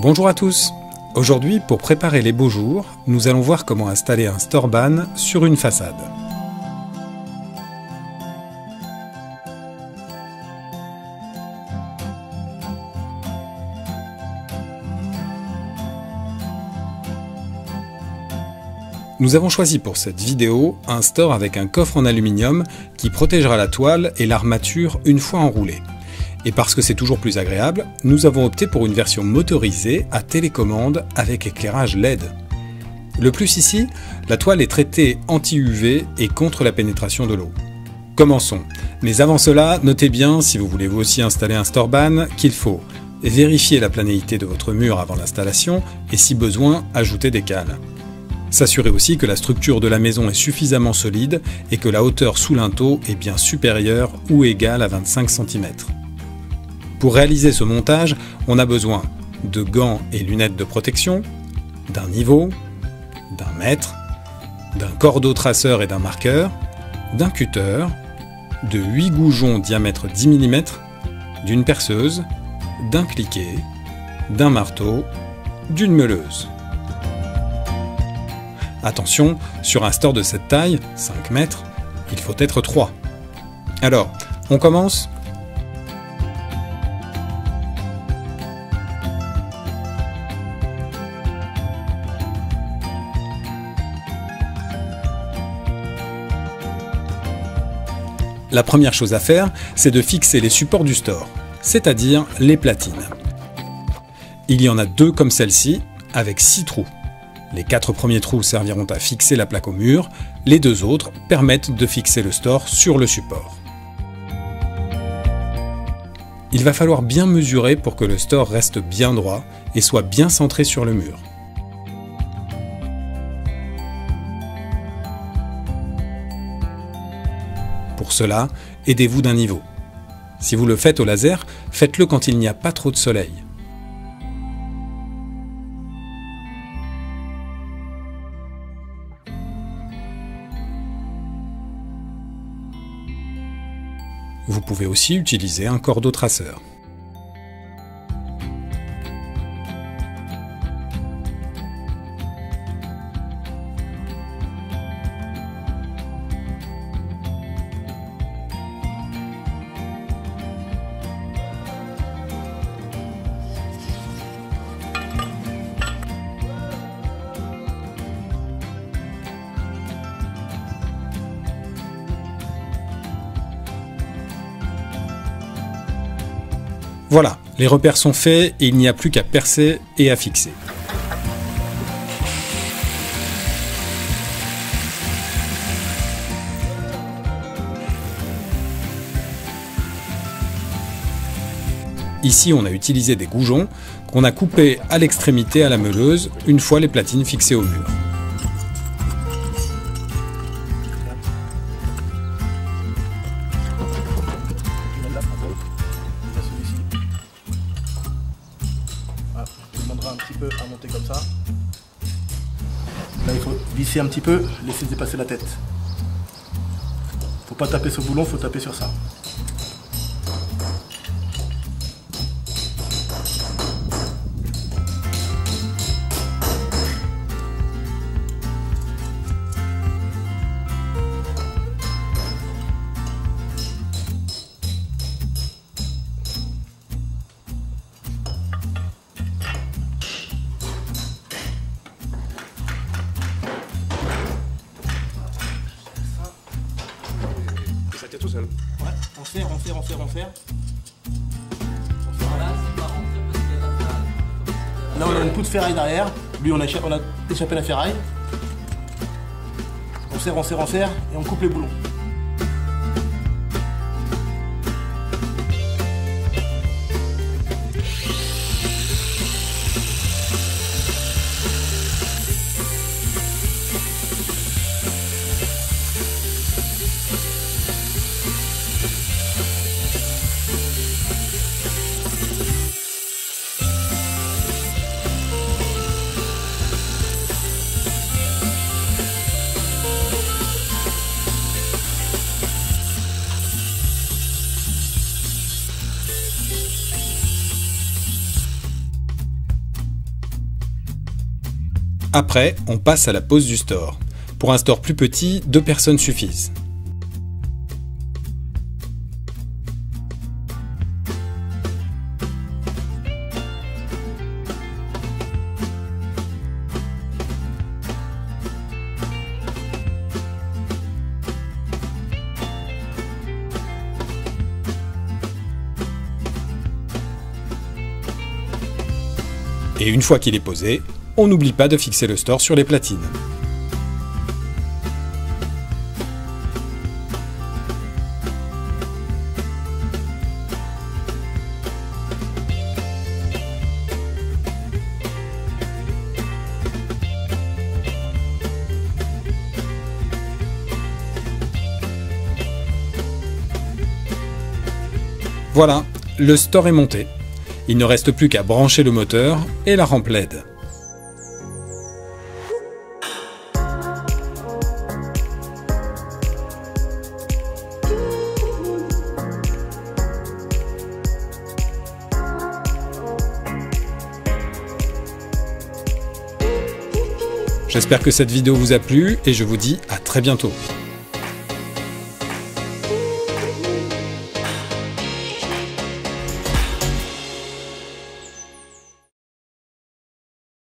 Bonjour à tous. Aujourd'hui, pour préparer les beaux jours, nous allons voir comment installer un Storban sur une façade. Nous avons choisi pour cette vidéo un store avec un coffre en aluminium qui protégera la toile et l'armature une fois enroulée. Et parce que c'est toujours plus agréable, nous avons opté pour une version motorisée à télécommande avec éclairage LED. Le plus ici, la toile est traitée anti-UV et contre la pénétration de l'eau. Commençons. Mais avant cela, notez bien, si vous voulez vous aussi installer un Storban, qu'il faut vérifier la planéité de votre mur avant l'installation et si besoin, ajouter des cales. S'assurer aussi que la structure de la maison est suffisamment solide et que la hauteur sous linteau est bien supérieure ou égale à 25 cm. Pour réaliser ce montage, on a besoin de gants et lunettes de protection, d'un niveau, d'un mètre, d'un cordeau traceur et d'un marqueur, d'un cutter, de 8 goujons diamètre 10 mm, d'une perceuse, d'un cliquet, d'un marteau, d'une meuleuse. Attention, sur un store de cette taille, 5 mètres, il faut être 3. Alors, on commence ? La première chose à faire, c'est de fixer les supports du store, c'est-à-dire les platines. Il y en a 2 comme celle-ci, avec 6 trous. Les 4 premiers trous serviront à fixer la plaque au mur, les 2 autres permettent de fixer le store sur le support. Il va falloir bien mesurer pour que le store reste bien droit et soit bien centré sur le mur. Pour cela, aidez-vous d'un niveau. Si vous le faites au laser, faites-le quand il n'y a pas trop de soleil. Vous pouvez aussi utiliser un cordeau traceur. Voilà, les repères sont faits et il n'y a plus qu'à percer et à fixer. Ici, on a utilisé des goujons qu'on a coupés à l'extrémité à la meuleuse une fois les platines fixées au mur. Un petit peu à monter comme ça. Là il faut visser un petit peu, laisser dépasser la tête. Faut pas taper sur le boulon, faut taper sur ça. Tout seul. Ouais, on serre. Là on a une poutre de ferraille derrière, lui on a échappé la ferraille. On serre et on coupe les boulons. Après, on passe à la pose du store. Pour un store plus petit, 2 personnes suffisent. Et une fois qu'il est posé, on n'oublie pas de fixer le store sur les platines. Voilà, le store est monté. Il ne reste plus qu'à brancher le moteur et la rampe LED. J'espère que cette vidéo vous a plu et je vous dis à très bientôt.